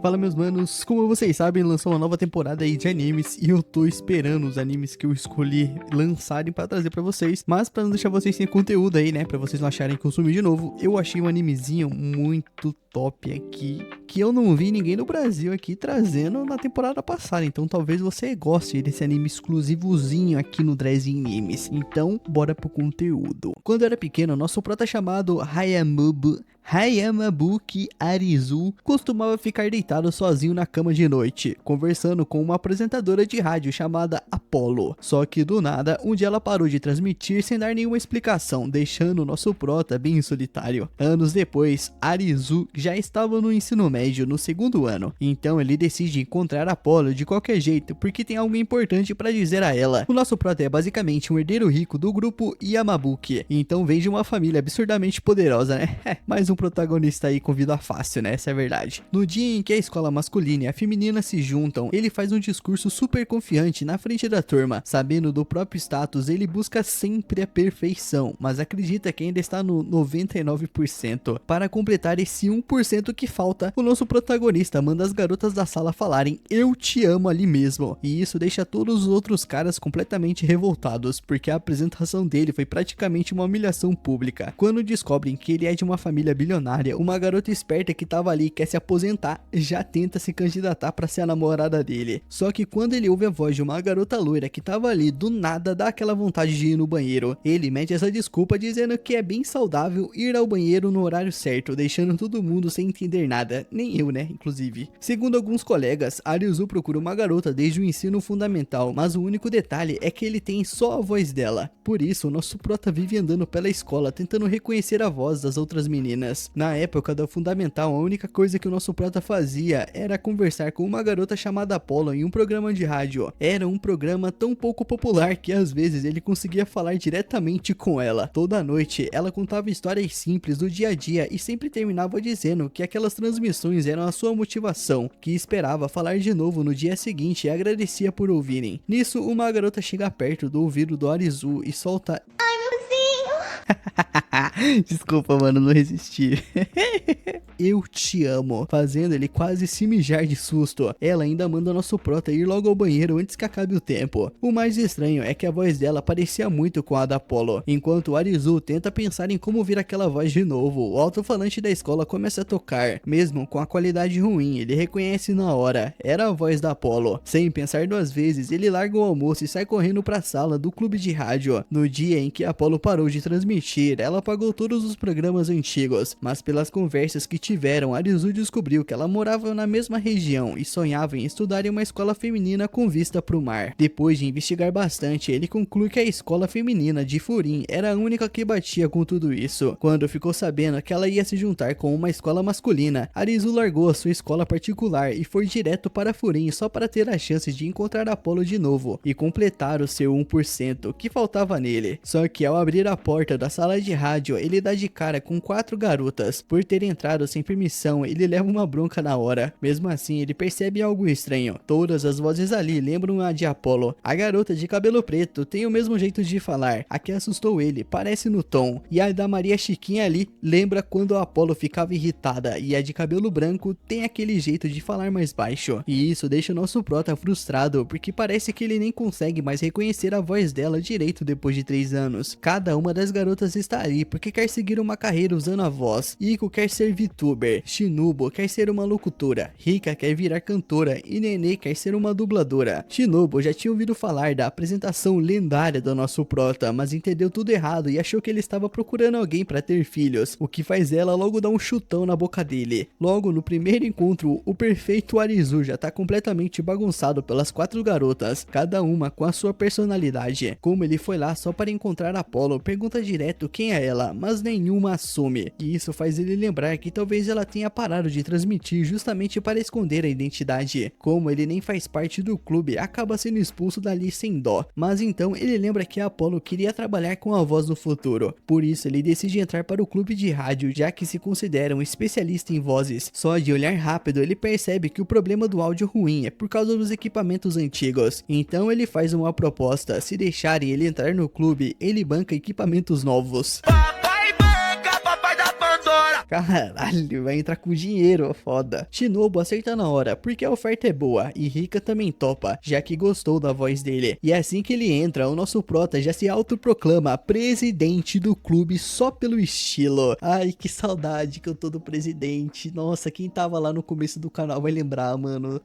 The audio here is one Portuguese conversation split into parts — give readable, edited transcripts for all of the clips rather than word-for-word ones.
Fala meus manos, como vocês sabem, lançou uma nova temporada aí de animes e eu tô esperando os animes que eu escolhi lançarem pra trazer pra vocês, mas pra não deixar vocês sem conteúdo aí, né, pra vocês não acharem consumir de novo, eu achei um animezinho muito top aqui, que eu não vi ninguém no Brasil aqui trazendo na temporada passada, então talvez você goste desse anime exclusivozinho aqui no Dress Animes. Então, bora pro conteúdo. Quando eu era pequeno, nosso prota chamado Hayamabuki Arizu costumava ficar deitado sozinho na cama de noite, conversando com uma apresentadora de rádio chamada Apollo. Só que do nada, um dia ela parou de transmitir sem dar nenhuma explicação, deixando o nosso prota bem solitário. Anos depois, Arizu já estava no ensino médio, no segundo ano, então ele decide encontrar Apollo de qualquer jeito, porque tem algo importante para dizer a ela. O nosso prota é basicamente um herdeiro rico do grupo Yamabuki, então vem de uma família absurdamente poderosa, né? Mais um protagonista aí com vida fácil, né? Essa é a verdade. No dia em que a escola masculina e a feminina se juntam, ele faz um discurso super confiante na frente da turma. Sabendo do próprio status, ele busca sempre a perfeição, mas acredita que ainda está no 99%. Para completar esse 1% que falta, o nosso protagonista manda as garotas da sala falarem "eu te amo" ali mesmo, e isso deixa todos os outros caras completamente revoltados, porque a apresentação dele foi praticamente uma humilhação pública. Quando descobrem que ele é de uma família bilionária, uma garota esperta que tava ali e quer se aposentar, já tenta se candidatar para ser a namorada dele. Só que quando ele ouve a voz de uma garota loira que tava ali, do nada dá aquela vontade de ir no banheiro. Ele mete essa desculpa dizendo que é bem saudável ir ao banheiro no horário certo, deixando todo mundo sem entender nada, nem eu, né, inclusive. Segundo alguns colegas, Arizu procura uma garota desde o ensino fundamental, mas o único detalhe é que ele tem só a voz dela. Por isso, o nosso prota vive andando pela escola tentando reconhecer a voz das outras meninas. Na época do fundamental, a única coisa que o nosso prota fazia era conversar com uma garota chamada Apollo em um programa de rádio. Era um programa tão pouco popular que às vezes ele conseguia falar diretamente com ela. Toda noite, ela contava histórias simples do dia a dia e sempre terminava dizendo que aquelas transmissões eram a sua motivação, que esperava falar de novo no dia seguinte e agradecia por ouvirem. Nisso, uma garota chega perto do ouvido do Arizu e solta desculpa, mano, não resisti. "Eu te amo", fazendo ele quase se mijar de susto. Ela ainda manda nosso prota ir logo ao banheiro antes que acabe o tempo. O mais estranho é que a voz dela parecia muito com a da Apollo. Enquanto o Arizu tenta pensar em como ouvir aquela voz de novo, o alto-falante da escola começa a tocar. Mesmo com a qualidade ruim, ele reconhece na hora. Era a voz da Apollo. Sem pensar duas vezes, ele larga o almoço e sai correndo para a sala do clube de rádio. No dia em que a Apollo parou de transmitir, ela apagou todos os programas antigos, mas pelas conversas que tiveram, Arizu descobriu que ela morava na mesma região e sonhava em estudar em uma escola feminina com vista para o mar. Depois de investigar bastante, ele conclui que a escola feminina de Furin era a única que batia com tudo isso. Quando ficou sabendo que ela ia se juntar com uma escola masculina, Arizu largou a sua escola particular e foi direto para Furin só para ter a chance de encontrar Apollo de novo e completar o seu 1% que faltava nele. Só que ao abrir a porta da sala de rádio, ele dá de cara com 4 garotas. Por ter entrado sem permissão, ele leva uma bronca na hora. Mesmo assim, ele percebe algo estranho. Todas as vozes ali lembram a de Apollo. A garota de cabelo preto tem o mesmo jeito de falar. A que assustou ele parece no tom. E a da Maria Chiquinha ali lembra quando a Apollo ficava irritada. E a de cabelo branco tem aquele jeito de falar mais baixo. E isso deixa o nosso prota frustrado, porque parece que ele nem consegue mais reconhecer a voz dela direito depois de 3 anos. Cada uma das garotas está ali porque quer seguir uma carreira usando a voz. Iko quer ser VTuber, Shinobu quer ser uma locutora, Rika quer virar cantora e Nenê quer ser uma dubladora. Shinobu já tinha ouvido falar da apresentação lendária do nosso prota, mas entendeu tudo errado e achou que ele estava procurando alguém para ter filhos, o que faz ela logo dar um chutão na boca dele. Logo no primeiro encontro, o perfeito Arizu já tá completamente bagunçado pelas 4 garotas, cada uma com a sua personalidade. Como ele foi lá só para encontrar Apollo, pergunta direto quem é ela, mas nenhuma assume, e isso faz ele lembrar que talvez ela tenha parado de transmitir justamente para esconder a identidade. Como ele nem faz parte do clube, acaba sendo expulso dali sem dó, mas então ele lembra que a Apollo queria trabalhar com a voz no futuro, por isso ele decide entrar para o clube de rádio, já que se considera um especialista em vozes. Só de olhar rápido ele percebe que o problema do áudio ruim é por causa dos equipamentos antigos, então ele faz uma proposta: se deixarem ele entrar no clube, ele banca equipamentos novos. Caralho, vai entrar com dinheiro, foda. Shinobu acerta na hora, porque a oferta é boa, e Rika também topa, já que gostou da voz dele. E assim que ele entra, o nosso prota já se autoproclama presidente do clube só pelo estilo. Ai, que saudade que eu tô do presidente. Nossa, quem tava lá no começo do canal vai lembrar, mano,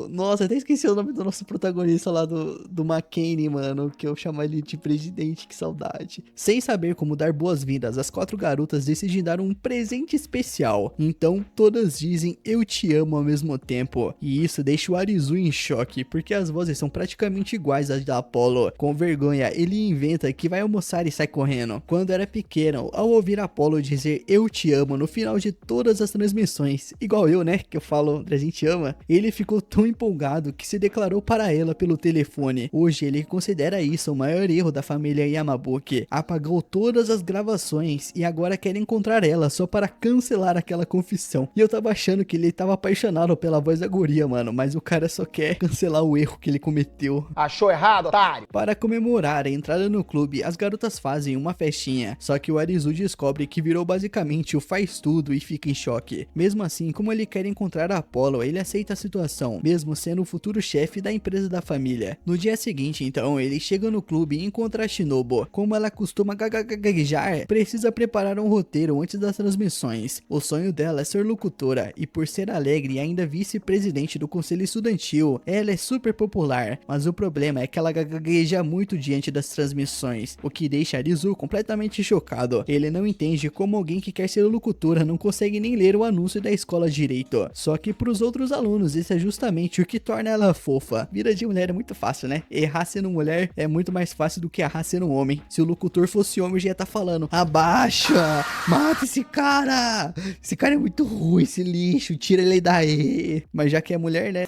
Nossa, até esqueci o nome do nosso protagonista lá do McCain, mano, que eu chamo ele de presidente, que saudade. Sem saber como dar boas-vindas, as 4 garotas decidem dar um presente especial. Então, todas dizem eu te amo ao mesmo tempo. E isso deixa o Arizu em choque, porque as vozes são praticamente iguais às da Apollo. Com vergonha, ele inventa que vai almoçar e sai correndo. Quando era pequeno, ao ouvir Apollo dizer eu te amo no final de todas as transmissões, igual eu, né, que eu falo a gente ama, ele ficou tão empolgado que se declarou para ela pelo telefone. Hoje ele considera isso o maior erro da família Yamabuki. Apagou todas as gravações e agora quer encontrar ela só para cancelar aquela confissão. E eu tava achando que ele tava apaixonado pela voz da guria, mano, mas o cara só quer cancelar o erro que ele cometeu. Achou errado, otário? Para comemorar a entrada no clube, as garotas fazem uma festinha, só que o Arizu descobre que virou basicamente o faz tudo e fica em choque. Mesmo assim, como ele quer encontrar a Apollo, ele aceita a situação, mesmo sendo o futuro chefe da empresa da família. No dia seguinte, então, ele chega no clube e encontra a Shinobu. Como ela costuma gaguejar, precisa preparar um roteiro antes das transmissões. O sonho dela é ser locutora, e por ser alegre e ainda vice-presidente do conselho estudantil, ela é super popular, mas o problema é que ela gagueja muito diante das transmissões, o que deixa Arizu completamente chocado. Ele não entende como alguém que quer ser locutora não consegue nem ler o anúncio da escola direito. Só que pros outros alunos, isso é justamente o que torna ela fofa. Vida de mulher é muito fácil, né? Errar sendo mulher é muito mais fácil do que errar sendo homem. Se o locutor fosse homem, eu já ia estar falando: abaixa, mata esse cara é muito ruim, esse lixo, tira ele daí. Mas já que é mulher, né?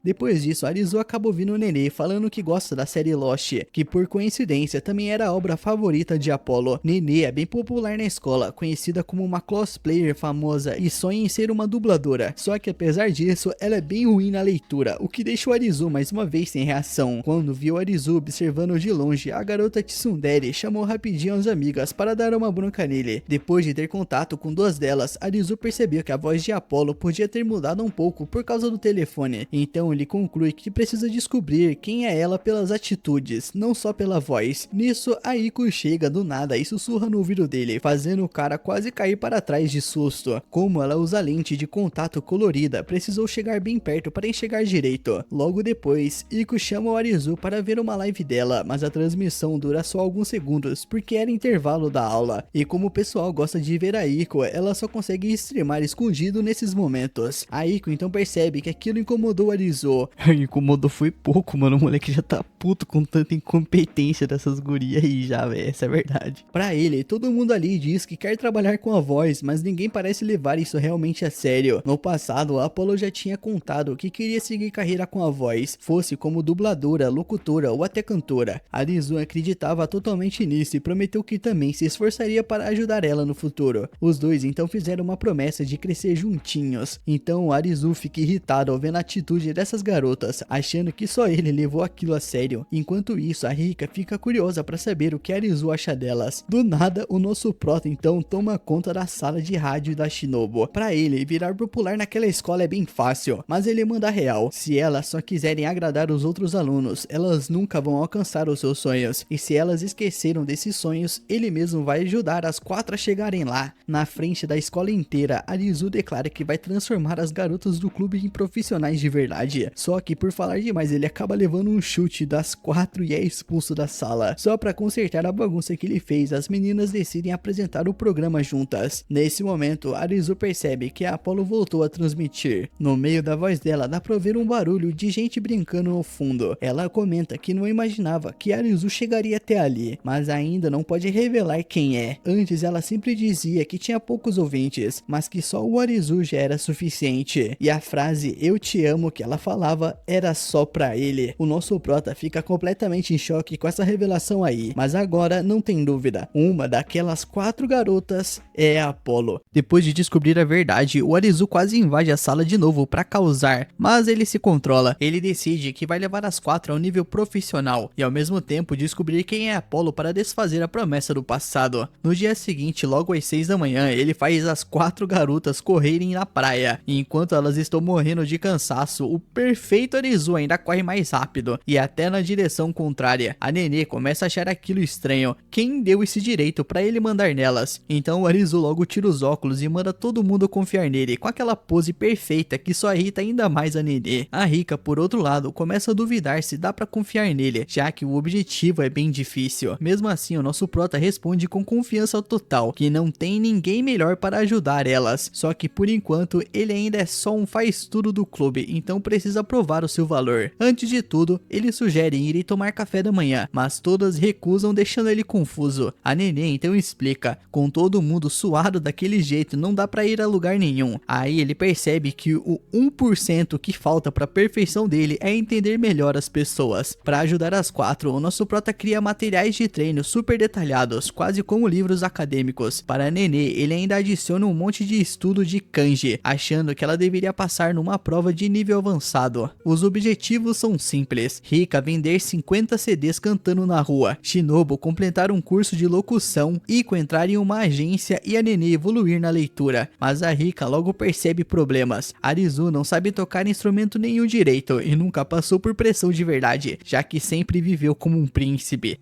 Depois disso, Arizu acaba ouvindo o Nenê falando que gosta da série Lost, que por coincidência também era a obra favorita de Apollo. Nenê é bem popular na escola, conhecida como uma cosplayer famosa e sonha em ser uma dubladora. Só que apesar disso, ela é bem ruim na leitura, o que deixa o Arizu mais uma vez sem reação. Quando viu Arizu observando de longe, a garota Tsundere chamou rapidinho as amigas para dar uma bronca nele. Depois de ter contato com 2 delas, Arizu percebeu que a voz de Apollo podia ter mudado um pouco por causa do telefone. Então ele conclui que precisa descobrir quem é ela pelas atitudes, não só pela voz. Nisso, a Iko chega do nada e sussurra no ouvido dele, fazendo o cara quase cair para trás de susto. Como ela usa lente de contato colorida, precisou chegar bem perto para enxergar direito. Logo depois, Iko chama o Arizu para ver uma live dela, mas a transmissão dura só alguns segundos, porque era intervalo da aula. E como o pessoal gosta de ver a Iko, ela só consegue streamar escondido nesses momentos. A Iko então percebe que aquilo incomodou o Arizu. Incomodou foi pouco, mano. O moleque já tá puto com tanta incompetência dessas gurias aí já, velho. Essa é a verdade. Pra ele, todo mundo ali diz que quer trabalhar com a voz, mas ninguém parece levar isso realmente a sério. No passado, a Apollo já tinha contado que queria seguir carreira com a voz, fosse como dubladora, locutora ou até cantora. Arizu acreditava totalmente nisso e prometeu que também se esforçaria para ajudar ela no futuro. Os dois então fizeram uma promessa de crescer juntinhos. Então Arizu fica irritado ao ver a atitude dessas garotas, achando que só ele levou aquilo a sério. Enquanto isso, a Rika fica curiosa para saber o que Arizu acha delas. Do nada, o nosso prota então toma conta da sala de rádio da Shinobu. Para ele, virar popular naquela escola é bem fácil, mas ele manda real. Se elas só quiserem agradar os outros alunos, elas nunca vão alcançar os seus sonhos. E se elas esqueceram desses sonhos, ele mesmo vai ajudar as 4 a chegarem lá. Na frente da escola inteira, Arizu declara que vai transformar as garotas do clube em profissionais de verdade. Só que por falar demais, ele acaba levando um chute das 4 e é expulso da sala. Só pra consertar a bagunça que ele fez, as meninas decidem apresentar o programa juntas. Nesse momento, Arizu percebe que a Apollo voltou a transmitir. No meio da voz dela, dá pra ouvir um barulho de gente brincando no fundo. Ela comenta que não imaginava que Arizu chegaria até ali, mas ainda não pode revelar quem é. Antes ela sempre dizia que tinha poucos ouvintes, mas que só o Arizu já era suficiente. E a frase "eu te amo" que ela fala falava era só pra ele. O nosso prota fica completamente em choque com essa revelação aí, mas agora não tem dúvida, uma daquelas 4 garotas é a Apollo. Depois de descobrir a verdade, o Arizu quase invade a sala de novo pra causar, mas ele se controla. Ele decide que vai levar as 4 ao nível profissional e ao mesmo tempo descobrir quem é a Apollo para desfazer a promessa do passado. No dia seguinte, logo às 6 da manhã, ele faz as 4 garotas correrem na praia, e enquanto elas estão morrendo de cansaço, o perfeito Arizu ainda corre mais rápido e até na direção contrária. A Nenê começa a achar aquilo estranho. Quem deu esse direito para ele mandar nelas? Então o Arizu logo tira os óculos e manda todo mundo confiar nele, com aquela pose perfeita que só irrita ainda mais a Nenê. A Rika, por outro lado, começa a duvidar se dá para confiar nele, já que o objetivo é bem difícil. Mesmo assim, o nosso prota responde com confiança total, que não tem ninguém melhor para ajudar elas. Só que por enquanto, ele ainda é só um faz-tudo do clube, então precisa provar o seu valor. Antes de tudo, ele sugere ir tomar café da manhã, mas todas recusam, deixando ele confuso. A Nenê então explica: com todo mundo suado daquele jeito, não dá pra ir a lugar nenhum. Aí ele percebe que o 1% que falta pra perfeição dele é entender melhor as pessoas. Para ajudar as 4, o nosso prota cria materiais de treino super detalhados, quase como livros acadêmicos. Para a Nenê, ele ainda adiciona um monte de estudo de kanji, achando que ela deveria passar numa prova de nível avançado. Os objetivos são simples: Rika vender 50 CDs cantando na rua, Shinobu completar um curso de locução, Iko entrar em uma agência e a Nenê evoluir na leitura. Mas a Rika logo percebe problemas. Arizu não sabe tocar instrumento nenhum direito e nunca passou por pressão de verdade, já que sempre viveu como um príncipe.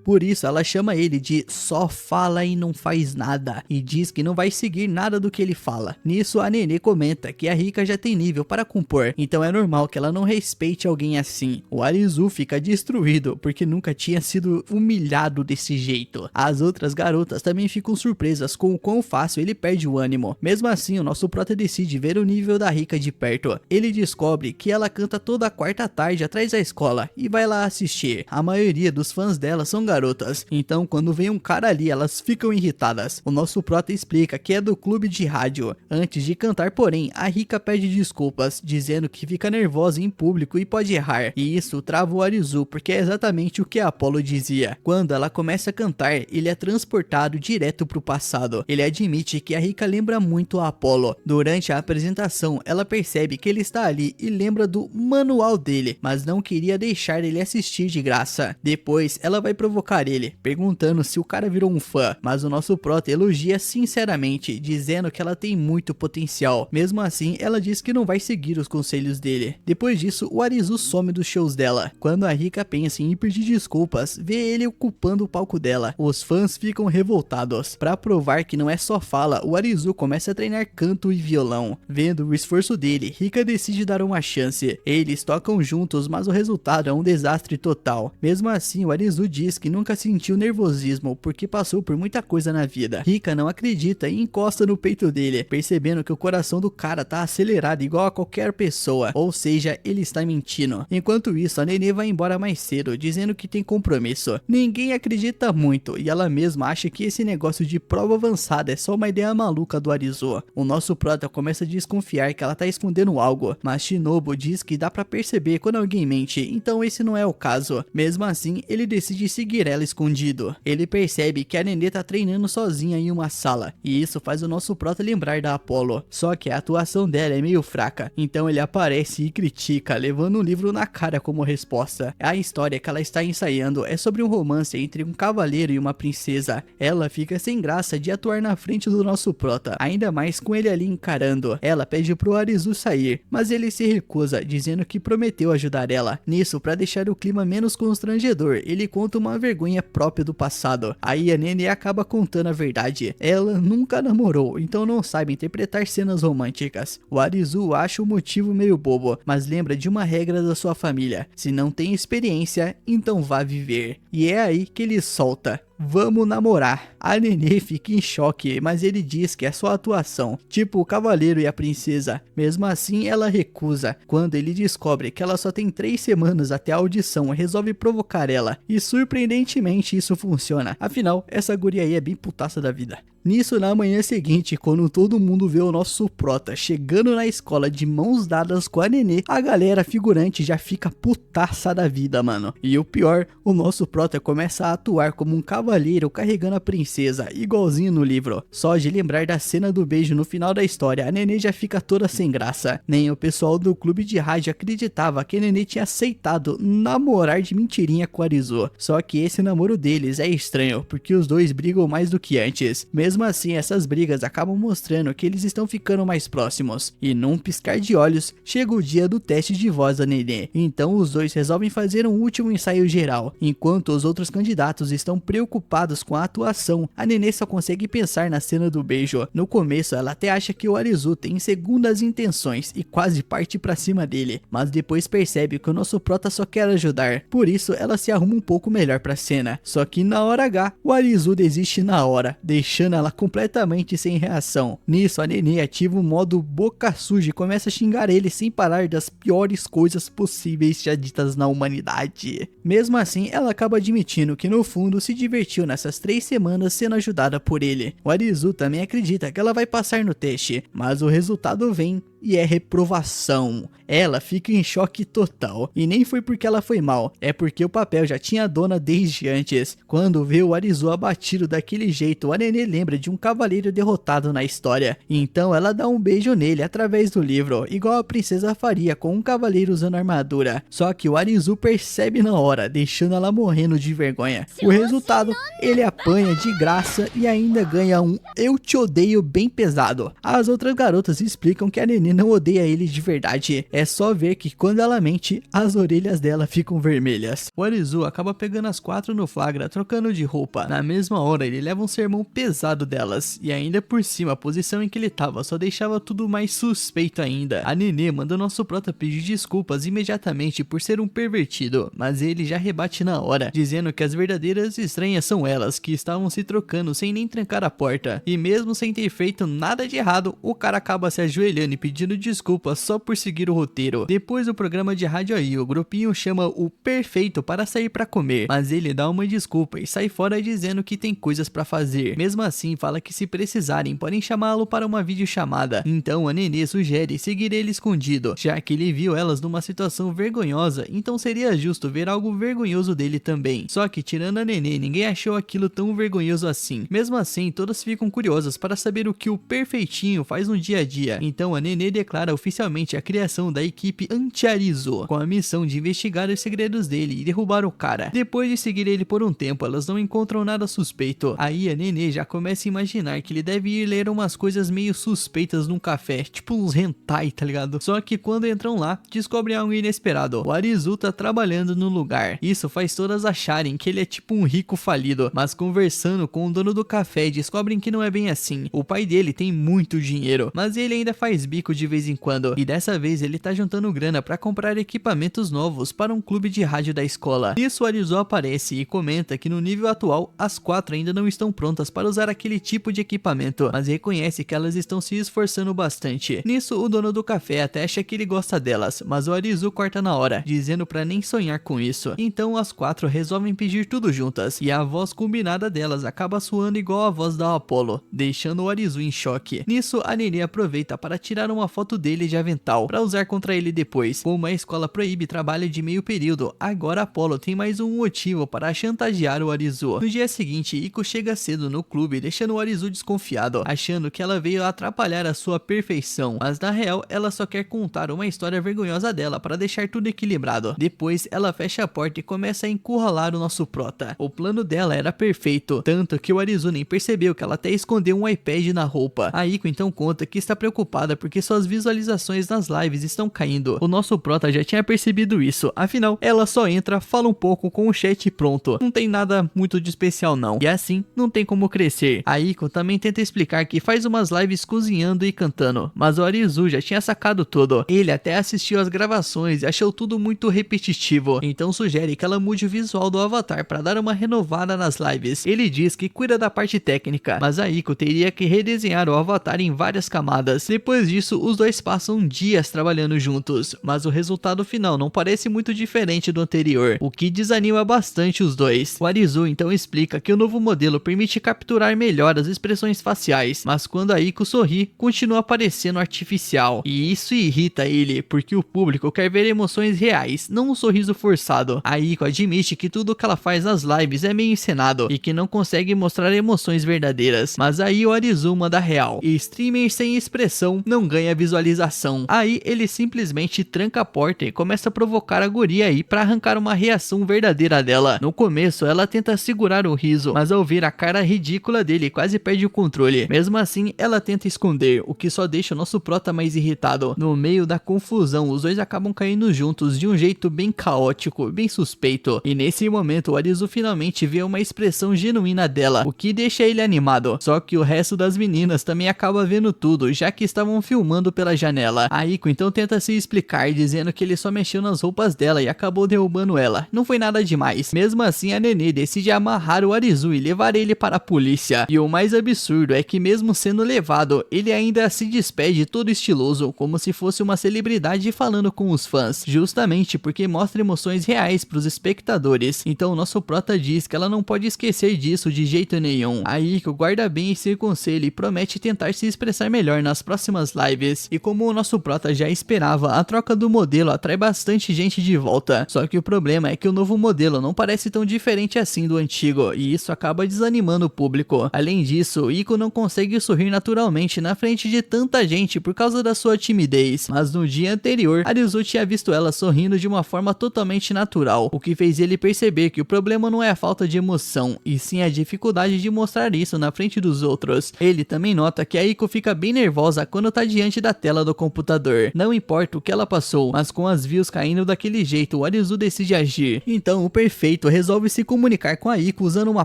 Por isso ela chama ele de só fala e não faz nada, e diz que não vai seguir nada do que ele fala. Nisso a Nenê comenta que a Rika já tem nível para compor, então é normal que ela não respeite alguém assim. O Arizu fica destruído porque nunca tinha sido humilhado desse jeito. As outras garotas também ficam surpresas com o quão fácil ele perde o ânimo. Mesmo assim, o nosso prota decide ver o nível da Rika de perto. Ele descobre que ela canta toda a quarta tarde atrás da escola e vai lá assistir. A maioria dos fãs dela são garotas, então quando vem um cara ali, elas ficam irritadas. O nosso prota explica que é do clube de rádio. Antes de cantar, porém, a Rika pede desculpas, dizendo que fica nervosa em público e pode errar, e isso trava o Arizu, porque é exatamente o que a Apollo dizia. Quando ela começa a cantar, ele é transportado direto pro passado. Ele admite que a Rika lembra muito a Apollo. Durante a apresentação, ela percebe que ele está ali e lembra do manual dele, mas não queria deixar ele assistir de graça. Depois, ela vai provocar ele, perguntando se o cara virou um fã, mas o nosso prota elogia sinceramente, dizendo que ela tem muito potencial. Mesmo assim, ela diz que não vai seguir os conselhos dele. Depois disso, o Arizu some dos shows dela. Quando a Rika pensa em ir pedir desculpas, vê ele ocupando o palco dela. Os fãs ficam revoltados. Para provar que não é só fala, o Arizu começa a treinar canto e violão. Vendo o esforço dele, Rika decide dar uma chance. Eles tocam juntos, mas o resultado é um desastre total. Mesmo assim, o Arizu diz que nunca sentiu nervosismo porque passou por muita coisa na vida. Rika não acredita e encosta no peito dele, percebendo que o coração do cara tá acelerado igual a qualquer pessoa, ou seja, ele está mentindo. Enquanto isso, a Nenê vai embora mais cedo, dizendo que tem compromisso. Ninguém acredita muito e ela mesma acha que esse negócio de prova avançada é só uma ideia maluca do Arizu. O nosso prota começa a desconfiar que ela tá escondendo algo, mas Shinobu diz que dá pra perceber quando alguém mente, então esse não é o caso. Mesmo assim, ele decide seguir ela escondido. Ele percebe que a Nenê tá treinando sozinha em uma sala, e isso faz o nosso prota lembrar da Apollo. Só que a atuação dela é meio fraca, então ele aparece e critica, levando um livro na cara como resposta. A história que ela está ensaiando é sobre um romance entre um cavaleiro e uma princesa. Ela fica sem graça de atuar na frente do nosso prota, ainda mais com ele ali encarando. Ela pede pro Arizu sair, mas ele se recusa, dizendo que prometeu ajudar ela. Nisso, para deixar o clima menos constrangedor, ele conta uma vergonha própria do passado. Aí a Nenê acaba contando a verdade. Ela nunca namorou, então não sabe interpretar cenas românticas. O Arizu acha o motivo meio bobo, mas lembra de uma regra da sua família: se não tem experiência, então vá viver. E é aí que ele solta: vamos namorar. A Nenê fica em choque, mas ele diz que é só atuação, tipo o cavaleiro e a princesa. Mesmo assim, ela recusa. Quando ele descobre que ela só tem 3 semanas até a audição, resolve provocar ela. E surpreendentemente isso funciona. Afinal, essa guria aí é bem putaça da vida. Nisso, na manhã seguinte, quando todo mundo vê o nosso prota chegando na escola de mãos dadas com a Nenê, a galera figurante já fica putaça da vida, mano. E o pior, o nosso prota começa a atuar como um cavaleiro carregando a princesa, igualzinho no livro. Só de lembrar da cena do beijo no final da história, a Nenê já fica toda sem graça. Nem o pessoal do clube de rádio acreditava que a Nenê tinha aceitado namorar de mentirinha com o Arizu. Só que esse namoro deles é estranho, porque os dois brigam mais do que antes. Mesmo assim, essas brigas acabam mostrando que eles estão ficando mais próximos. E num piscar de olhos, chega o dia do teste de voz da Nenê. Então os dois resolvem fazer um último ensaio geral. Enquanto os outros candidatos estão preocupados com a atuação, a Nenê só consegue pensar na cena do beijo. No começo, ela até acha que o Arizu tem segundas intenções e quase parte pra cima dele, mas depois percebe que o nosso prota só quer ajudar. Por isso, ela se arruma um pouco melhor pra cena. Só que na hora H, o Arizu desiste na hora, deixando ela completamente sem reação. Nisso, a Nenê ativa o modo boca suja e começa a xingar ele sem parar das piores coisas possíveis já ditas na humanidade. Mesmo assim, ela acaba admitindo que no fundo se divertiu nessas 3 semanas sendo ajudada por ele. O Arizu também acredita que ela vai passar no teste, mas o resultado vem e é reprovação. Ela fica em choque total, e nem foi porque ela foi mal, é porque o papel já tinha a dona desde antes. Quando vê o Arizu abatido daquele jeito, a Nenê lembra de um cavaleiro derrotado na história, então ela dá um beijo nele através do livro, igual a princesa faria com um cavaleiro usando armadura. Só que o Arizu percebe na hora, deixando ela morrendo de vergonha. O resultado, ele apanha de graça e ainda ganha um "eu te odeio" bem pesado. As outras garotas explicam que a Nenê não odeia ele de verdade, é só ver que quando ela mente, as orelhas dela ficam vermelhas. O Arizu acaba pegando as 4 no flagra, trocando de roupa. Na mesma hora, ele leva um sermão pesado delas, e ainda por cima, a posição em que ele tava só deixava tudo mais suspeito ainda. A Nenê manda o nosso prota pedir desculpas imediatamente por ser um pervertido, mas ele já rebate na hora, dizendo que as verdadeiras estranhas são elas, que estavam se trocando sem nem trancar a porta. E mesmo sem ter feito nada de errado, o cara acaba se ajoelhando e pedindo desculpas só por seguir o roteiro. Depois do programa de rádio aí, o grupinho chama o Perfeito para sair para comer, mas ele dá uma desculpa e sai fora dizendo que tem coisas para fazer. Mesmo assim, fala que se precisarem, podem chamá-lo para uma videochamada. Então a Nenê sugere seguir ele escondido, já que ele viu elas numa situação vergonhosa, então seria justo ver algo vergonhoso dele também. Só que tirando a Nenê, ninguém achou aquilo tão vergonhoso assim. Mesmo assim, todas ficam curiosas para saber o que o Perfeitinho faz no dia a dia. Então a Nenê declara oficialmente a criação da equipe Anti-Arizu, com a missão de investigar os segredos dele e derrubar o cara. Depois de seguir ele por um tempo, elas não encontram nada suspeito. Aí a Nenê já começa a imaginar que ele deve ir ler umas coisas meio suspeitas num café, tipo uns hentai, tá ligado? Só que quando entram lá, descobrem algo inesperado. O Arizu tá trabalhando no lugar. Isso faz todas acharem que ele é tipo um rico falido, mas conversando com o dono do café, descobrem que não é bem assim. O pai dele tem muito dinheiro, mas ele ainda faz bico de vez em quando, e dessa vez ele tá juntando grana pra comprar equipamentos novos para um clube de rádio da escola. Nisso o Arizu aparece e comenta que no nível atual, as 4 ainda não estão prontas para usar aquele tipo de equipamento, mas reconhece que elas estão se esforçando bastante. Nisso o dono do café até acha que ele gosta delas, mas o Arizu corta na hora, dizendo pra nem sonhar com isso. Então as 4 resolvem pedir tudo juntas, e a voz combinada delas acaba soando igual a voz da Apollo, deixando o Arizu em choque. Nisso a Nenê aproveita para tirar uma foto dele de avental, para usar contra ele depois. Como a escola proíbe trabalho de meio período, agora Apollo tem mais um motivo para chantagear o Arizu. No dia seguinte, Iko chega cedo no clube, deixando o Arizu desconfiado, achando que ela veio atrapalhar a sua perfeição, mas na real ela só quer contar uma história vergonhosa dela para deixar tudo equilibrado. Depois ela fecha a porta e começa a encurralar o nosso prota. O plano dela era perfeito, tanto que o Arizu nem percebeu que ela até escondeu um iPad na roupa. A Iko então conta que está preocupada porque suas visualizações nas lives estão caindo. O nosso prota já tinha percebido isso, afinal ela só entra, fala um pouco com o chat e pronto. Não tem nada muito de especial não, e assim não tem como crescer. A Iko também tenta explicar que faz umas lives cozinhando e cantando, mas o Arizu já tinha sacado tudo. Ele até assistiu as gravações e achou tudo muito repetitivo, então sugere que ela mude o visual do avatar para dar uma renovada nas lives. Ele diz que cuida da parte técnica, mas a Iko teria que redesenhar o avatar em várias camadas. Depois disso, os dois passam dias trabalhando juntos, mas o resultado final não parece muito diferente do anterior, o que desanima bastante os dois. O Arizu então explica que o novo modelo permite capturar melhor as expressões faciais, mas quando a Iko sorri, continua parecendo artificial, e isso irrita ele, porque o público quer ver emoções reais, não um sorriso forçado. A Iko admite que tudo que ela faz nas lives é meio encenado, e que não consegue mostrar emoções verdadeiras, mas aí o Arizu manda real, e streamer sem expressão não ganha visualização. Aí ele simplesmente tranca a porta e começa a provocar a guria aí pra arrancar uma reação verdadeira dela. No começo ela tenta segurar o riso, mas ao ver a cara ridícula dele quase perde o controle. Mesmo assim ela tenta esconder, o que só deixa o nosso prota mais irritado. No meio da confusão os dois acabam caindo juntos de um jeito bem caótico, bem suspeito, e nesse momento o Arizu finalmente vê uma expressão genuína dela, o que deixa ele animado. Só que o resto das meninas também acaba vendo tudo, já que estavam filmando pela janela. A Iko então tenta se explicar, dizendo que ele só mexeu nas roupas dela e acabou derrubando ela. Não foi nada demais. Mesmo assim a Nenê decide amarrar o Arizu e levar ele para a polícia. E o mais absurdo é que mesmo sendo levado, ele ainda se despede todo estiloso, como se fosse uma celebridade falando com os fãs, justamente porque mostra emoções reais para os espectadores. Então nosso prota diz que ela não pode esquecer disso de jeito nenhum. A Iko guarda bem esse conselho e promete tentar se expressar melhor nas próximas lives. E como o nosso prota já esperava, a troca do modelo atrai bastante gente de volta. Só que o problema é que o novo modelo não parece tão diferente assim do antigo, e isso acaba desanimando o público. Além disso, Iko não consegue sorrir naturalmente na frente de tanta gente por causa da sua timidez, mas no dia anterior, Arizu tinha visto ela sorrindo de uma forma totalmente natural, o que fez ele perceber que o problema não é a falta de emoção, e sim a dificuldade de mostrar isso na frente dos outros. Ele também nota que a Iko fica bem nervosa quando tá diante da tela do computador. Não importa o que ela passou, mas com as views caindo daquele jeito, o Arizu decide agir. Então o Perfeito resolve se comunicar com a Iko usando uma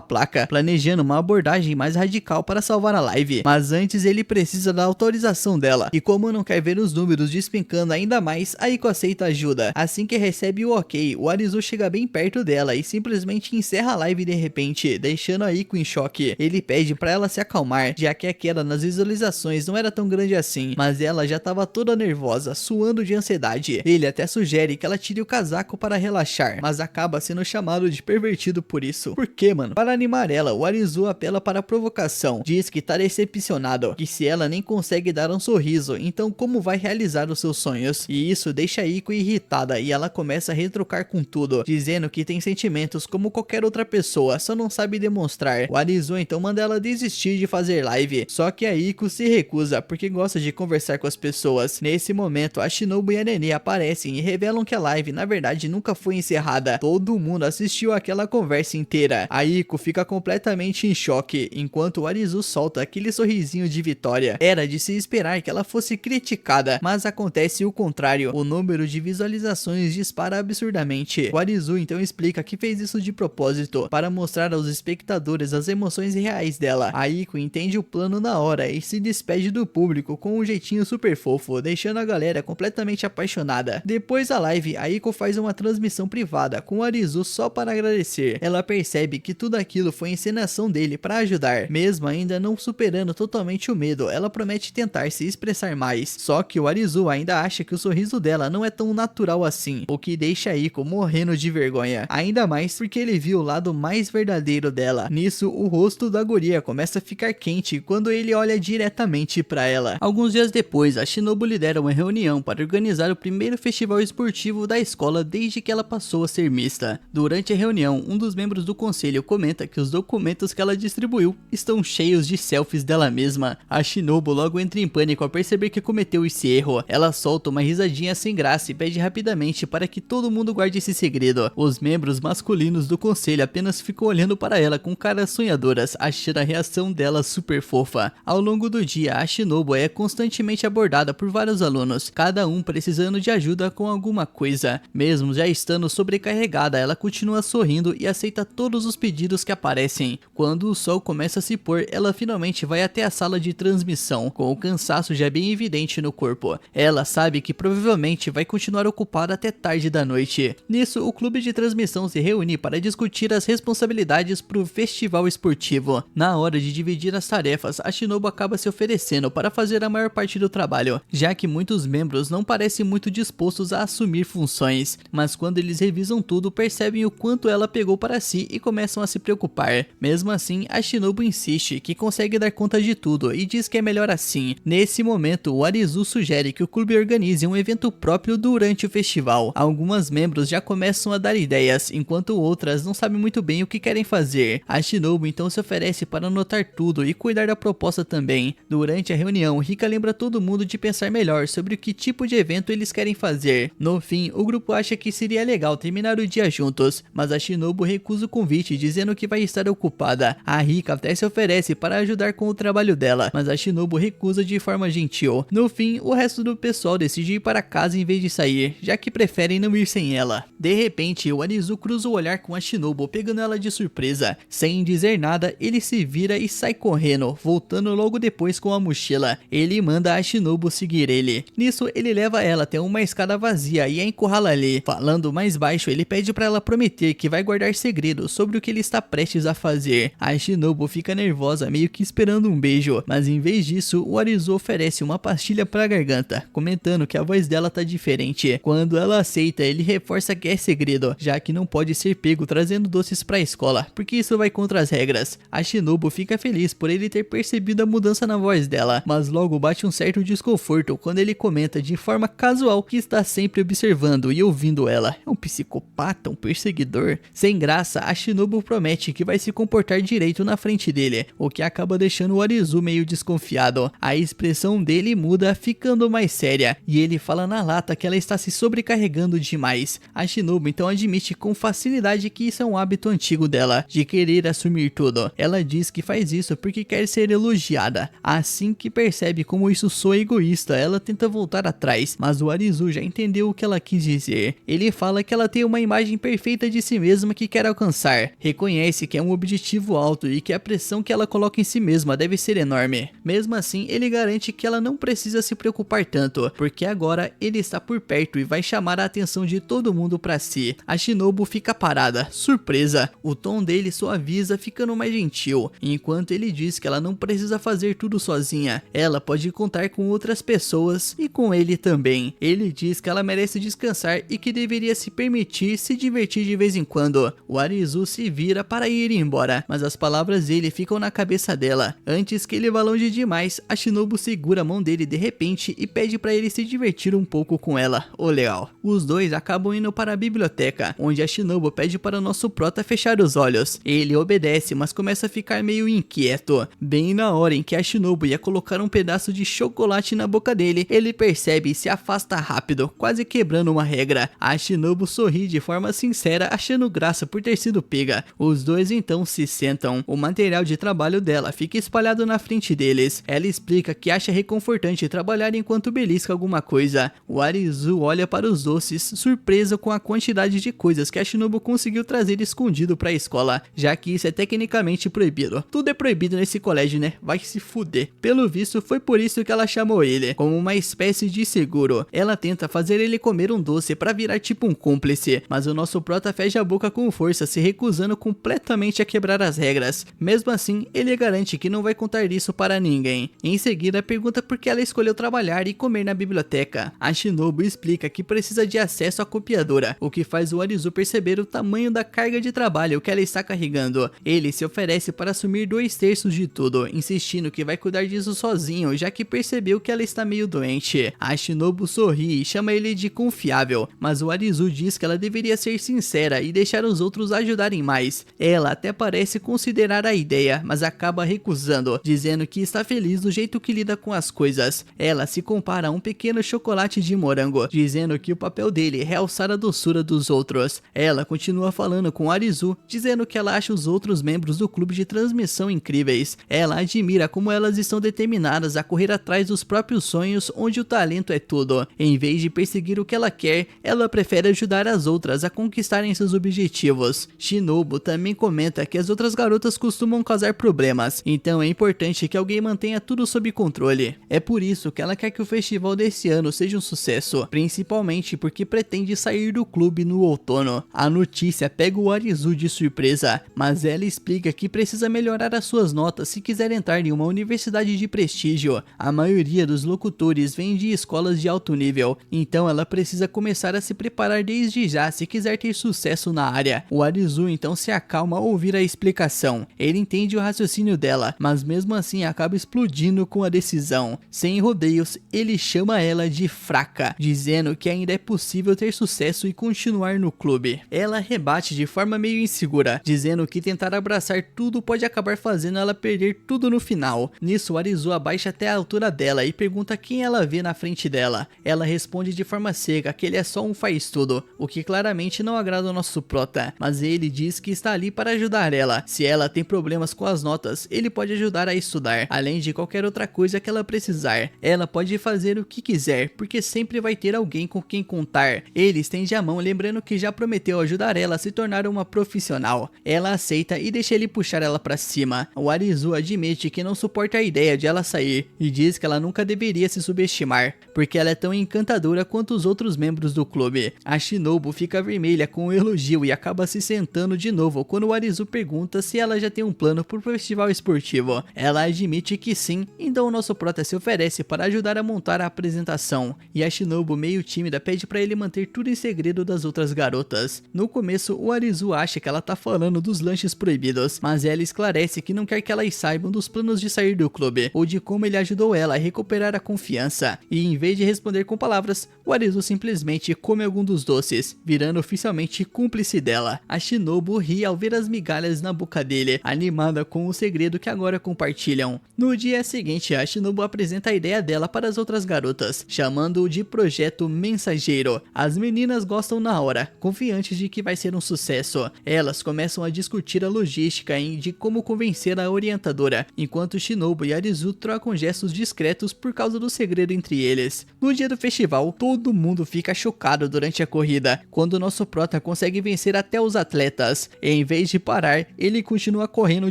placa, planejando uma abordagem mais radical para salvar a live. Mas antes ele precisa da autorização dela, e como não quer ver os números despencando ainda mais, a Iko aceita ajuda. Assim que recebe o ok, o Arizu chega bem perto dela e simplesmente encerra a live de repente, deixando a Iko em choque. Ele pede para ela se acalmar, já que a queda nas visualizações não era tão grande assim, mas ela já estava toda nervosa, suando de ansiedade. Ele até sugere que ela tire o casaco para relaxar, mas acaba sendo chamado de pervertido por isso. Por quê, mano? Para animar ela, o Arizu apela para a provocação, diz que tá decepcionado, que se ela nem consegue dar um sorriso, então como vai realizar os seus sonhos? E isso deixa a Iko irritada e ela começa a retrucar com tudo, dizendo que tem sentimentos como qualquer outra pessoa, só não sabe demonstrar. O Arizu então manda ela desistir de fazer live, só que a Iko se recusa porque gosta de conversar com as pessoas. Nesse momento, a Shinobu e a Nenê aparecem e revelam que a live na verdade nunca foi encerrada. Todo mundo assistiu aquela conversa inteira. A Iko fica completamente em choque, enquanto o Arizu solta aquele sorrisinho de vitória. Era de se esperar que ela fosse criticada, mas acontece o contrário. O número de visualizações dispara absurdamente. O Arizu então explica que fez isso de propósito, para mostrar aos espectadores as emoções reais dela. A Iko entende o plano na hora e se despede do público com um jeitinho super fofo, deixando a galera completamente apaixonada. Depois da live, a Iko faz uma transmissão privada com o Arizu só para agradecer. Ela percebe que tudo aquilo foi encenação dele para ajudar. Mesmo ainda não superando totalmente o medo, ela promete tentar se expressar mais. Só que o Arizu ainda acha que o sorriso dela não é tão natural assim, o que deixa a Iko morrendo de vergonha. Ainda mais porque ele viu o lado mais verdadeiro dela. Nisso, o rosto da guria começa a ficar quente quando ele olha diretamente para ela. Alguns dias depois, a Shinobu lidera uma reunião para organizar o primeiro festival esportivo da escola desde que ela passou a ser mista. Durante a reunião, um dos membros do conselho comenta que os documentos que ela distribuiu estão cheios de selfies dela mesma. A Shinobu logo entra em pânico ao perceber que cometeu esse erro. Ela solta uma risadinha sem graça e pede rapidamente para que todo mundo guarde esse segredo. Os membros masculinos do conselho apenas ficam olhando para ela com caras sonhadoras, achando a reação dela super fofa. Ao longo do dia, a Shinobu é constantemente abordada por vários alunos, cada um precisando de ajuda com alguma coisa. Mesmo já estando sobrecarregada, ela continua sorrindo e aceita todos os pedidos que aparecem. Quando o sol começa a se pôr, ela finalmente vai até a sala de transmissão, com o cansaço já bem evidente no corpo. Ela sabe que provavelmente vai continuar ocupada até tarde da noite. Nisso, o clube de transmissão se reúne para discutir as responsabilidades para o festival esportivo. Na hora de dividir as tarefas, a Shinobu acaba se oferecendo para fazer a maior parte do trabalho, já que muitos membros não parecem muito dispostos a assumir funções, mas quando eles revisam tudo percebem o quanto ela pegou para si e começam a se preocupar. Mesmo assim, a Shinobu insiste que consegue dar conta de tudo e diz que é melhor assim. Nesse momento, o Arizu sugere que o clube organize um evento próprio durante o festival. Algumas membros já começam a dar ideias, enquanto outras não sabem muito bem o que querem fazer. A Shinobu então se oferece para anotar tudo e cuidar da proposta também. Durante a reunião, Rika lembra todo mundo de pensar melhor sobre o que tipo de evento eles querem fazer. No fim, o grupo acha que seria legal terminar o dia juntos, mas a Shinobu recusa o convite, dizendo que vai estar ocupada. A Rika até se oferece para ajudar com o trabalho dela, mas a Shinobu recusa de forma gentil. No fim, o resto do pessoal decide ir para casa em vez de sair, já que preferem não ir sem ela. De repente, o Arizu cruza o olhar com a Shinobu, pegando ela de surpresa. Sem dizer nada, ele se vira e sai correndo, voltando logo depois com a mochila. Ele manda a Shinobu seguir ele. Nisso, ele leva ela até uma escada vazia e a encurrala ali. Falando mais baixo, ele pede para ela prometer que vai guardar segredos sobre o que ele está prestes a fazer. A Shinobu fica nervosa, meio que esperando um beijo, mas em vez disso, o Arizu oferece uma pastilha para a garganta, comentando que a voz dela tá diferente. Quando ela aceita, ele reforça que é segredo, já que não pode ser pego trazendo doces para a escola, porque isso vai contra as regras. A Shinobu fica feliz por ele ter percebido a mudança na voz dela, mas logo bate um certo desconforto quando ele comenta de forma casual que está sempre observando e ouvindo ela. É um psicopata, um perseguidor? Sem graça, a Shinobu promete que vai se comportar direito na frente dele, o que acaba deixando o Arizu meio desconfiado. A expressão dele muda, ficando mais séria, e ele fala na lata que ela está se sobrecarregando demais. A Shinobu então admite com facilidade que isso é um hábito antigo dela, de querer assumir tudo. Ela diz que faz isso porque quer ser elogiada. Assim que percebe como isso soa egoísta, ela tenta voltar atrás, mas o Arizu já entendeu o que ela quis dizer. Ele fala que ela tem uma imagem perfeita de si mesma que quer alcançar. Reconhece que é um objetivo alto e que a pressão que ela coloca em si mesma deve ser enorme. Mesmo assim, ele garante que ela não precisa se preocupar tanto, porque agora ele está por perto e vai chamar a atenção de todo mundo para si. A Shinobu fica parada, surpresa. O tom dele suaviza, ficando mais gentil, enquanto ele diz que ela não precisa fazer tudo sozinha. Ela pode contar com outras pessoas e com ele também. Ele diz que ela merece descansar e que deveria se permitir se divertir de vez em quando. O Arizu se vira para ir embora, mas as palavras dele ficam na cabeça dela. Antes que ele vá longe demais, a Shinobu segura a mão dele de repente e pede para ele se divertir um pouco com ela. O legal. Os dois acabam indo para a biblioteca, onde a Shinobu pede para o nosso prota fechar os olhos. Ele obedece, mas começa a ficar meio inquieto. Bem na hora em que a Shinobu ia colocar um pedaço de chocolate na boca dele, ele percebe e se afasta rápido, quase quebrando uma regra. A Shinobu sorri de forma sincera, achando graça por ter sido pega. Os dois então se sentam. O material de trabalho dela fica espalhado na frente deles. Ela explica que acha reconfortante trabalhar enquanto belisca alguma coisa. O Arizu olha para os doces, surpreso com a quantidade de coisas que a Shinobu conseguiu trazer escondido para a escola, já que isso é tecnicamente proibido. Tudo é proibido nesse colégio, né? Vai se fuder. Pelo visto, foi por isso que ela chamou ele, como uma espécie de seguro. Ela tenta fazer ele comer um doce para virar tipo um cúmplice, mas o nosso prota fecha a boca com força, se recusando completamente a quebrar as regras. Mesmo assim, ele garante que não vai contar isso para ninguém. Em seguida, pergunta por que ela escolheu trabalhar e comer na biblioteca. A Shinobu explica que precisa de acesso à copiadora, o que faz o Arizu perceber o tamanho da carga de trabalho que ela está carregando. Ele se oferece para assumir 2/3 de tudo, insistindo que vai cuidar disso sozinho, já que percebeu que ela está meio doente. A Shinobu sorri e chama ele de confiável, mas o Arizu diz que ela deveria ser sincera e deixar os outros ajudarem mais. Ela até parece considerar a ideia, mas acaba recusando, dizendo que está feliz do jeito que lida com as coisas. Ela se compara a um pequeno chocolate de morango, dizendo que o papel dele é realçar a doçura dos outros. Ela continua falando com Arizu, dizendo que ela acha os outros membros do clube de transmissão incríveis. Ela admira como elas estão determinadas a correr atrás dos próprios sonhos, onde o talento é tudo. Em vez de perseguir o que ela quer, ela prefere ajudar as outras a conquistarem seus objetivos. Shinobu também comenta que as outras garotas costumam causar problemas, então é importante que alguém mantenha tudo sob controle. É por isso que ela quer que o festival desse ano seja um sucesso, principalmente porque pretende sair do clube no outono. A notícia pega o Arizu de surpresa, mas ela explica que precisa melhorar as suas notas se quiser entrar em uma universidade de prestígio. A maioria maioria dos locutores vem de escolas de alto nível, então ela precisa começar a se preparar desde já se quiser ter sucesso na área. O Arizu então se acalma ao ouvir a explicação. Ele entende o raciocínio dela, mas mesmo assim acaba explodindo com a decisão. Sem rodeios, ele chama ela de fraca, dizendo que ainda é possível ter sucesso e continuar no clube. Ela rebate de forma meio insegura, dizendo que tentar abraçar tudo pode acabar fazendo ela perder tudo no final. Nisso, o Arizu abaixa até a altura dela e pergunta quem ela vê na frente dela. Ela responde de forma seca que ele é só um faz-tudo, o que claramente não agrada ao nosso prota, mas ele diz que está ali para ajudar ela. Se ela tem problemas com as notas, ele pode ajudar a estudar, além de qualquer outra coisa que ela precisar. Ela pode fazer o que quiser, porque sempre vai ter alguém com quem contar. Ele estende a mão, lembrando que já prometeu ajudar ela a se tornar uma profissional. Ela aceita e deixa ele puxar ela para cima. O Arizu admite que não suporta a ideia de ela sair e diz que ela nunca deveria se subestimar, porque ela é tão encantadora quanto os outros membros do clube. A Shinobu fica vermelha com o elogio e acaba se sentando de novo quando o Arizu pergunta se ela já tem um plano pro festival esportivo. Ela admite que sim, então o nosso prota se oferece para ajudar a montar a apresentação, e a Shinobu, meio tímida, pede para ele manter tudo em segredo das outras garotas. No começo, o Arizu acha que ela tá falando dos lanches proibidos, mas ela esclarece que não quer que elas saibam dos planos de sair do clube, ou de como ele ajudou ela a recuperar a confiança, e em vez de responder com palavras, o Arizu simplesmente come algum dos doces, virando oficialmente cúmplice dela. A Shinobu ri ao ver as migalhas na boca dele, animada com o segredo que agora compartilham. No dia seguinte, a Shinobu apresenta a ideia dela para as outras garotas, chamando-o de Projeto Mensageiro. As meninas gostam na hora, confiantes de que vai ser um sucesso. Elas começam a discutir a logística de como convencer a orientadora, enquanto Shinobu e Arizu trocam gestos discretos por causa do segredo entre eles. No dia do festival, todo mundo fica chocado durante a corrida, quando o nosso prota consegue vencer até os atletas. Em vez de parar, ele continua correndo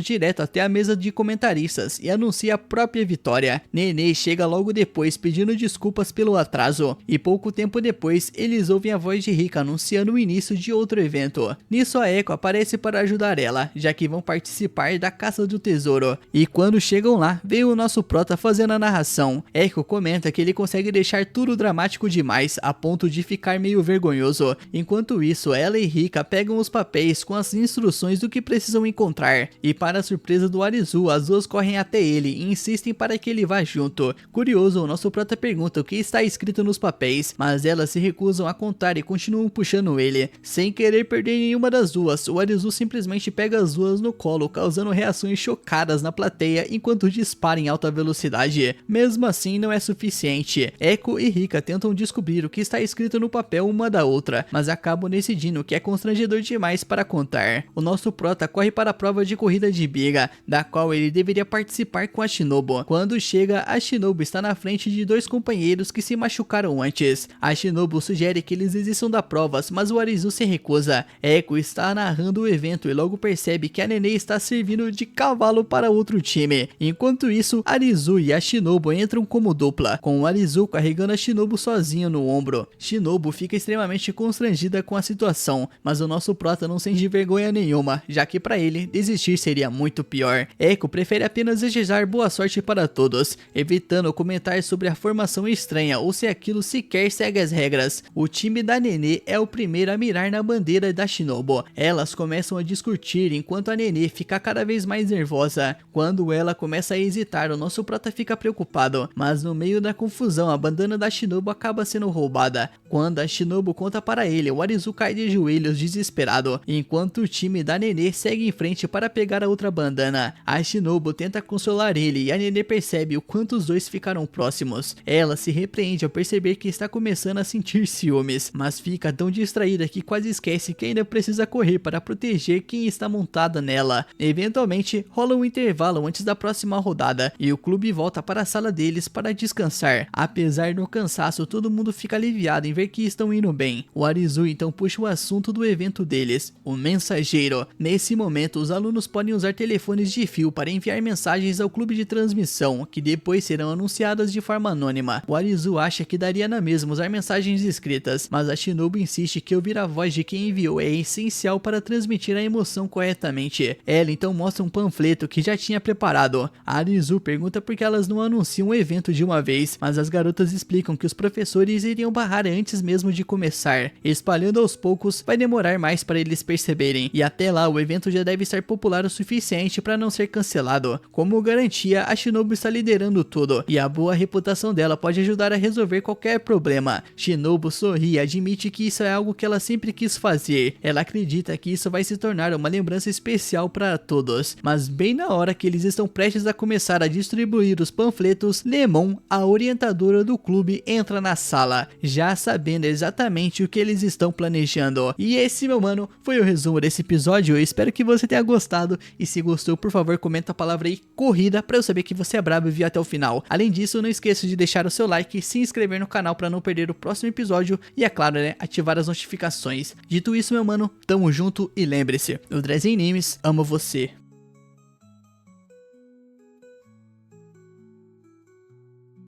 direto até a mesa de comentaristas e anuncia a própria vitória. Nenê chega logo depois pedindo desculpas pelo atraso, e pouco tempo depois eles ouvem a voz de Rika anunciando o início de outro evento. Nisso a Echo aparece para ajudar ela, já que vão participar da caça do tesouro, e quando chegam lá, vê o nosso prota fazendo a narração. Echo comenta que ele consegue deixar tudo dramático demais, a ponto de ficar meio vergonhoso. Enquanto isso, ela e Rika pegam os papéis com as instruções do que precisam encontrar, e para a surpresa do Arizu, as duas correm até ele e insistem para que ele vá junto. Curioso, o nosso prota pergunta o que está escrito nos papéis, mas elas se recusam a contar e continuam puxando ele. Sem querer perder nenhuma das duas, o Arizu simplesmente pega as duas no colo, causando reações chocadas na plateia enquanto dispara em alta velocidade. Mesmo assim, não é suficiente. Echo e Rika tentam descobrir o que está escrito no papel uma da outra, mas acabam decidindo que é constrangedor demais para contar. O nosso prota corre para a prova de corrida de biga, da qual ele deveria participar com a Shinobu. Quando chega, a Shinobu está na frente de dois companheiros que se machucaram antes. A Shinobu sugere que eles desistam das provas, mas o Arizu se recusa. Echo está narrando o evento e logo percebe que a Nenê está servindo de cavalo para outro time. Enquanto isso, Arizu e a Shinobu entram como dupla, com o Arizu carregando a Shinobu sozinho no ombro. Shinobu fica extremamente constrangida com a situação, mas o nosso prota não sente vergonha nenhuma, já que para ele, desistir seria muito pior. Echo prefere apenas desejar boa sorte para todos, evitando comentar sobre a formação estranha ou se aquilo sequer segue as regras. O time da Nenê é o primeiro a mirar na bandeira da Shinobu. Elas começam a discutir enquanto a Nenê fica cada vez mais nervosa. Quando ela começa a hesitar, o nosso prota fica preocupado, mas no meio da confusão a bandana da Shinobu acaba sendo roubada. Quando a Shinobu conta para ele, o Arizu cai de joelhos desesperado, enquanto o time da Nenê segue em frente para pegar a outra bandana. A Shinobu tenta consolar ele e a Nenê percebe o quanto os dois ficaram próximos. Ela se repreende ao perceber que está começando a sentir ciúmes, mas fica tão distraída que quase esquece que ainda precisa correr para proteger quem está montada nela. Eventualmente, rola um intervalo antes da próxima rodada e o clube volta para a sala deles para descansar. Apesar do cansaço, todo mundo fica aliviado em ver que estão indo bem. O Arizu então puxa o assunto do evento deles, o mensageiro. Nesse momento, os alunos podem usar telefones de fio para enviar mensagens ao clube de transmissão, que depois serão anunciadas de forma anônima. O Arizu acha que daria na mesma usar mensagens escritas, mas a Shinobu insiste que ouvir a voz de quem enviou é essencial para transmitir a emoção corretamente. Ela então mostra um panfleto que já tinha preparado. A Arizu pergunta por que elas não anunciam fosse um evento de uma vez, mas as garotas explicam que os professores iriam barrar antes mesmo de começar. Espalhando aos poucos, vai demorar mais para eles perceberem, e até lá o evento já deve estar popular o suficiente para não ser cancelado. Como garantia, a Shinobu está liderando tudo, e a boa reputação dela pode ajudar a resolver qualquer problema. Shinobu sorri e admite que isso é algo que ela sempre quis fazer. Ela acredita que isso vai se tornar uma lembrança especial para todos, mas bem na hora que eles estão prestes a começar a distribuir os panfletos, Lemon, a orientadora do clube, entra na sala, já sabendo exatamente o que eles estão planejando. E esse, meu mano, foi o resumo desse episódio. Eu espero que você tenha gostado, e se gostou, por favor, comenta a palavra aí, corrida, pra eu saber que você é brabo e viu até o final. Além disso, não esqueça de deixar o seu like, se inscrever no canal pra não perder o próximo episódio e, é claro, né, ativar as notificações. Dito isso, meu mano, tamo junto e lembre-se, o Drezen Nimes ama você.